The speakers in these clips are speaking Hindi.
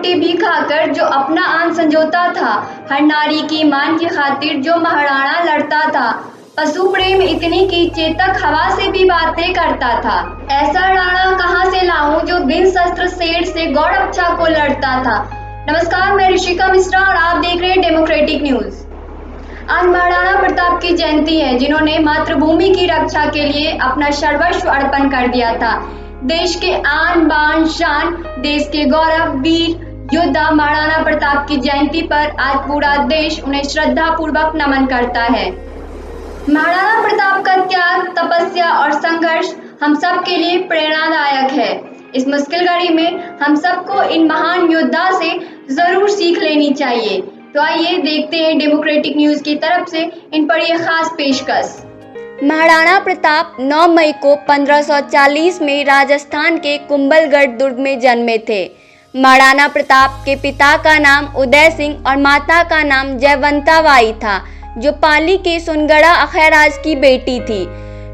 रोटी भी खाकर जो अपना आन संजोता था, हर नारी की मान की खातिर जो महाराणा लड़ता था, पशु प्रेम इतनी की चेतक हवा से भी बातें करता था। ऐसा राणा कहाँ से लाऊं जो बिन शस्त्र शेर से गौरक्षा को लड़ता था। नमस्कार, मैं ऋषिका मिश्रा और आप देख रहे हैं डेमोक्रेटिक न्यूज। आज महाराणा प्रताप की जयंती है, जिन्होंने मातृभूमि की रक्षा के लिए अपना सर्वस्व अर्पण कर दिया था। देश के आन बान शान, देश के गौरव, वीर योद्धा महाराणा प्रताप की जयंती पर आज पूरा देश उन्हें श्रद्धा पूर्वक नमन करता है। महाराणा प्रताप का त्याग, तपस्या और संघर्ष हम सब के लिए प्रेरणादायक है। इस मुश्किल घड़ी में हम सबको इन महान योद्धा से जरूर सीख लेनी चाहिए। तो आइए देखते हैं डेमोक्रेटिक न्यूज की तरफ से इन पर यह खास पेशकश। महाराणा प्रताप 9 मई को 1540 में राजस्थान के कुंभलगढ़ दुर्ग में जन्मे थे। महाराणा प्रताप के पिता का नाम उदय सिंह और माता का नाम जयवंता बाई था, जो पाली के सुनगढ़ा अखैराज की बेटी थी।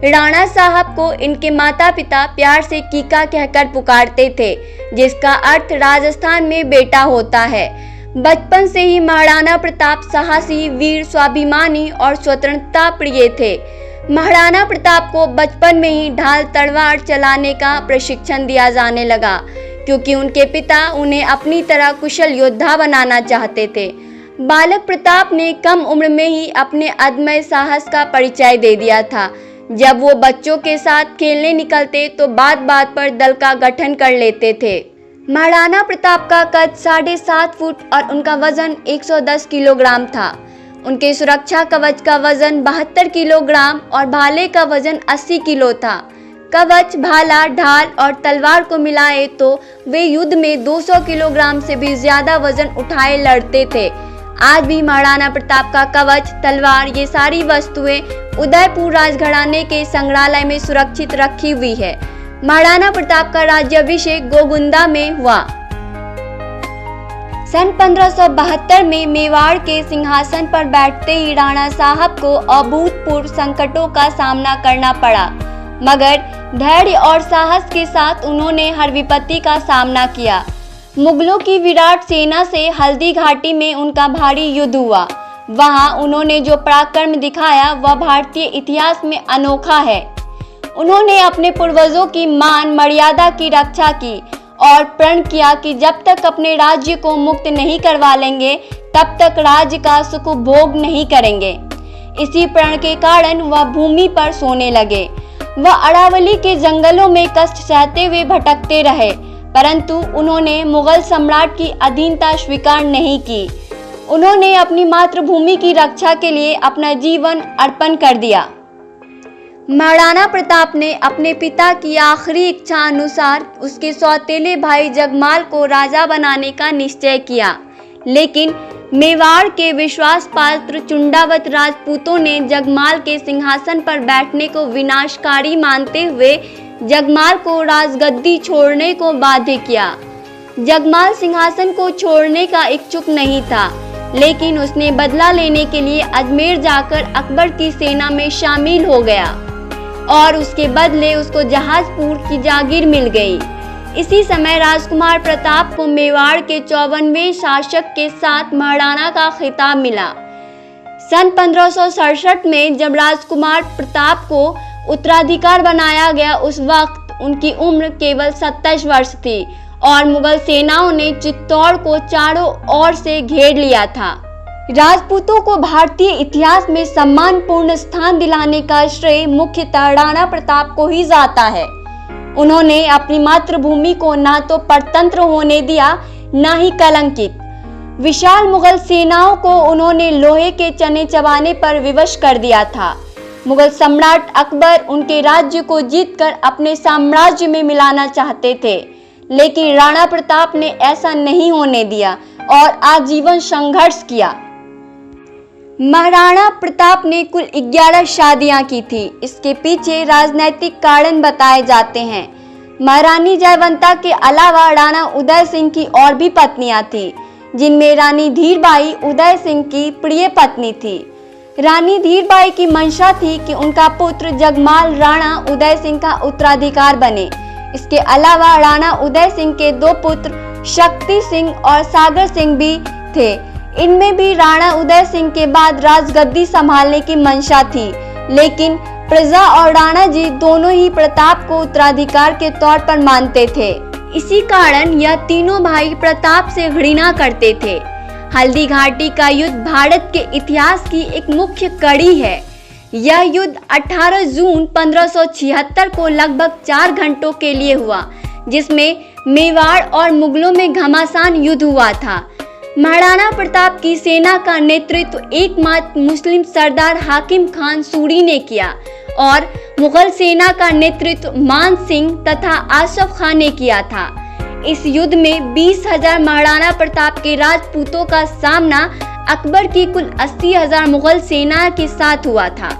राणा साहब को इनके माता पिता प्यार से कीका कहकर पुकारते थे, जिसका अर्थ राजस्थान में बेटा होता है। बचपन से ही महाराणा प्रताप साहसी, वीर, स्वाभिमानी और स्वतंत्रता प्रिय थे। महाराणा प्रताप को बचपन में ही ढाल तलवार चलाने का प्रशिक्षण दिया जाने लगा, क्योंकि उनके पिता उन्हें अपनी तरह कुशल योद्धा बनाना चाहते थे। बालक प्रताप ने कम उम्र में ही अपने अदम्य साहस का परिचय दे दिया था। जब वो बच्चों के साथ खेलने निकलते तो बात बात पर दल का गठन कर लेते थे। महाराणा प्रताप का कद 7.5 फुट और उनका वजन 110 किलोग्राम था। उनके सुरक्षा कवच का वजन 72 किलोग्राम और भाले का वजन 80 किलो था। कवच, भाला, ढाल और तलवार को मिलाए तो वे युद्ध में 200 किलोग्राम से भी ज्यादा वजन उठाए लड़ते थे। आज भी महाराणा प्रताप का कवच, तलवार, ये सारी वस्तुएं उदयपुर राजघराने के संग्रहालय में सुरक्षित रखी हुई है। महाराणा प्रताप का राज्याभिषेक गोगुंदा में हुआ। सन 1572 में मेवाड़ के सिंहासन पर बैठते ही राणा साहब को अभूतपूर्व संकटों का सामना करना पड़ा, मगर धैर्य और साहस के साथ उन्होंने हर विपत्ति का सामना किया। मुगलों की विराट सेना से हल्दी घाटी में उनका भारी युद्ध हुआ। वहां उन्होंने जो पराक्रम दिखाया वह भारतीय इतिहास में अनोखा है। उन्होंने अपने पूर्वजों की मान मर्यादा की रक्षा की और प्रण किया कि जब तक अपने राज्य को मुक्त नहीं करवा लेंगे तब तक राज्य का सुख भोग नहीं करेंगे। इसी प्रण के कारण वह भूमि पर सोने लगे। वह अरावली के जंगलों में कष्ट सहते हुए भटकते रहे, परंतु उन्होंने मुगल सम्राट की अधीनता स्वीकार नहीं की। उन्होंने अपनी मातृभूमि की रक्षा के लिए अपना जीवन अर्पण कर दिया। महाराणा प्रताप ने अपने पिता की आखिरी इच्छा अनुसार उसके सौतेले भाई जगमाल को राजा बनाने का निश्चय किया, लेकिन मेवाड़ के विश्वास पात्र चुंडावत राजपूतों ने जगमाल के सिंहासन पर बैठने को विनाशकारी मानते हुए जगमाल को राजगद्दी छोड़ने को बाध्य किया। जगमाल सिंहासन को छोड़ने का इच्छुक नहीं था, लेकिन उसने बदला लेने के लिए अजमेर जाकर अकबर की सेना में शामिल हो गया और उसके बदले उसको जहाजपुर की जागीर मिल गई। इसी समय राजकुमार प्रताप को मेवाड़ के 54वें शासक के साथ महाराणा का खिताब मिला। सन 1567 में जब राजकुमार प्रताप को उत्तराधिकार बनाया गया, उस वक्त उनकी उम्र केवल 27 वर्ष थी और मुगल सेनाओं ने चित्तौड़ को चारों ओर से घेर लिया था। राजपूतों को भारतीय इतिहास में सम्मानपूर्ण स्थान दिलाने का श्रेय मुख्यतः राणा प्रताप को ही जाता है। उन्होंने अपनी मातृभूमि को ना तो परतंत्र होने दिया, ना ही कलंकित। विशाल मुगल सेनाओं को उन्होंने लोहे के चने चबाने पर विवश कर दिया था। मुगल सम्राट अकबर उनके राज्य को जीतकर अपने साम्राज्य में मिलाना चाहते थे, लेकिन राणा प्रताप ने ऐसा नहीं होने दिया और आजीवन संघर्ष किया। महाराणा प्रताप ने कुल 11 शादियां की थी। इसके पीछे राजनैतिक कारण बताए जाते हैं। महारानी जयवंता के अलावा राणा उदय सिंह की और भी पत्नियां थीं, जिनमें रानी धीरबाई उदय सिंह की प्रिय पत्नी थी। रानी धीरबाई की मंशा थी कि उनका पुत्र जगमाल राणा उदय सिंह का उत्तराधिकार बने। इसके अलावा राणा उदय सिंह के 2 पुत्र शक्ति सिंह और सागर सिंह भी थे। इनमें भी राणा उदय सिंह के बाद राजगद्दी संभालने की मंशा थी, लेकिन प्रजा और राणा जी दोनों ही प्रताप को उत्तराधिकार के तौर पर मानते थे। इसी कारण यह तीनों भाई प्रताप से घृणा करते थे। हल्दी घाटी का युद्ध भारत के इतिहास की एक मुख्य कड़ी है। यह युद्ध 18 जून 1576 को लगभग 4 घंटों के लिए हुआ, जिसमें मेवाड़ और मुगलों में घमासान युद्ध हुआ था। महाराणा प्रताप की सेना का नेतृत्व एकमात्र मुस्लिम सरदार हाकिम खान सूरी ने किया और मुगल सेना का नेतृत्व मान सिंह तथा आसफ खान ने किया था। इस युद्ध में 20,000 महाराणा प्रताप के राजपूतों का सामना अकबर की कुल 80,000 मुगल सेना के साथ हुआ था,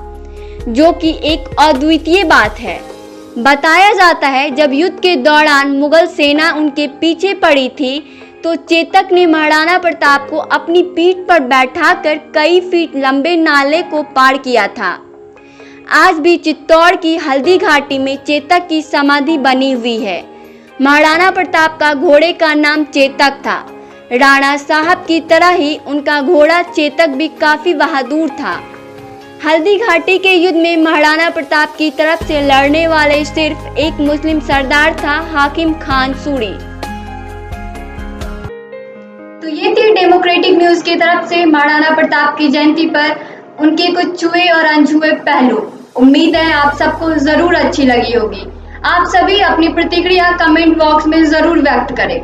जो कि एक अद्वितीय बात है। बताया जाता है जब युद्ध के दौरान मुगल सेना उनके पीछे पड़ी थी तो चेतक ने महाराणा प्रताप को अपनी पीठ पर बैठाकर कई फीट लंबे नाले को पार किया था। आज भी चित्तौड़ की हल्दी घाटी में चेतक की समाधि बनी हुई है। महाराणा प्रताप का घोड़े का नाम चेतक था। राणा साहब की तरह ही उनका घोड़ा चेतक भी काफी बहादुर था। हल्दी घाटी के युद्ध में महाराणा प्रताप की तरफ से लड़ने वाले सिर्फ एक मुस्लिम सरदार था, हाकिम खान सूरी। तो ये थी डेमोक्रेटिक न्यूज की तरफ से महाराणा प्रताप की जयंती पर उनके कुछ छुए और अनछुए पहलू। उम्मीद है आप सबको जरूर अच्छी लगी होगी। आप सभी अपनी प्रतिक्रिया कमेंट बॉक्स में जरूर व्यक्त करें।